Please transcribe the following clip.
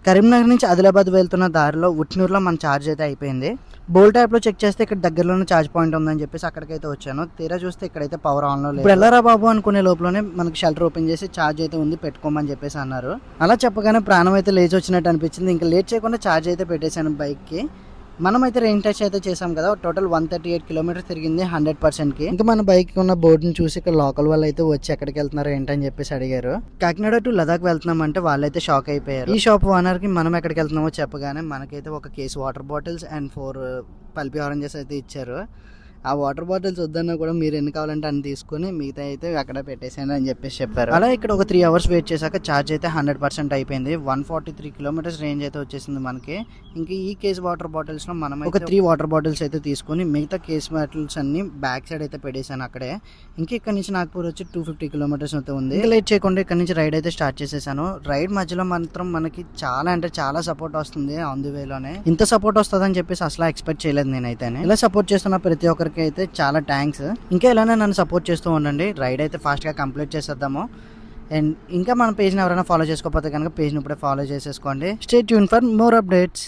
కరీంనగర్ నుంచి ఆదిలాబాద్ వెళ్తున్న దారిలో ఉట్నూరులో మన ఛార్జ్ అయితే అయిపోయింది. బోల్ట్ యాప్లో చెక్ చేస్తే ఇక్కడ దగ్గరలోనే ఛార్జ్ పాయింట్ ఉందని చెప్పేసి అక్కడికైతే వచ్చాను. తీరా చూస్తే ఇక్కడైతే పవర్ ఆన్లో లేదు. ఇప్పుడు ఎల్లారా బాబు అనుకునే లోపలనే మనకి షెల్టర్ ఓపెన్ చేసి ఛార్జ్ అయితే ఉంది, పెట్టుకోమని చెప్పేసి అన్నారు. అలా చెప్పగానే ప్రాణం అయితే లేచి వచ్చినట్టు అనిపించింది. ఇంకా లేట్ చేయకుండా ఛార్జ్ అయితే పెట్టేశాను బైక్కి. మనమైతే రేంజ్ టెస్ట్ అయితే చేసాం కదా, టోటల్ 138 కిలోమీటర్స్ తిరిగింది 100%కి. ఇంకా మన బైక్ ఉన్న బోర్డుని చూసి ఇక్కడ లోకల్ వాళ్ళు అయితే వచ్చి ఎక్కడికి వెళ్తున్నారు ఏంటని చెప్పేసి అడిగారు. కాకినాడ టు లదాఖ్ వెళ్తున్నాం అంటే వాళ్ళైతే షాక్ అయిపోయారు. ఈ షాప్ ఓనర్ కి మనం ఎక్కడికి వెళ్తున్నామో చెప్పగానే మనకైతే ఒక case water bottles and 4 pulpy oranges అయితే ఇచ్చారు. ఆ వాటర్ బాటిల్స్ వద్దన్నా కూడా మీరు ఎన్ని కావాలంటే అన్ని తీసుకుని మిగతా అయితే అక్కడ పెట్టేసాను అని చెప్పేసి చెప్పారు. అలా ఇక్కడ ఒక 3 అవర్స్ వెయిట్ చేశాక ఛార్జ్ అయితే 100% అయిపోయింది. 143 కిలోమీటర్స్ రేంజ్ అయితే వచ్చేసింది మనకి. ఇంకా ఈ కేస్ వాటర్ బాటిల్స్ లో మనం ఒక 3 వాటర్ బాటిల్స్ అయితే తీసుకుని మిగతా కేస్ బాటిల్స్ అన్ని బ్యాక్ సైడ్ అయితే పెట్టేశాను అక్కడే. ఇంకా ఇక్కడ నుంచి నాగ్పూర్ వచ్చి 250 కిలోమీటర్స్ అయితే ఉంది. ఇంకా లేట్ చేయకుండా ఇక్కడ నుంచి రైడ్ అయితే స్టార్ట్ చేసేసాను. రైడ్ మధ్యలో మాత్రం మనకి చాలా అంటే చాలా సపోర్ట్ వస్తుంది ఆన్ ది వేలోనే. ఇంత సపోర్ట్ వస్తుందని చెప్పేసి అసలు ఎక్స్పెక్ట్ చేయలేదు నేనైతే. ఇలా సపోర్ట్ చేస్తున్న ప్రతి ఒక్కరికి అయితే చాలా థ్యాంక్స్. ఇంకా ఇలానే నన్ను సపోర్ట్ చేస్తూ ఉండండి. రైడ్ అయితే ఫాస్ట్గా కంప్లీట్ చేసేద్దాము. అండ్ ఇంకా మన పేజ్ని ఎవరైనా ఫాలో చేసుకోకపోతే కనుక పేజ్ని ఇప్పుడే ఫాలో చేసేసుకోండి. Stay tune for more updates.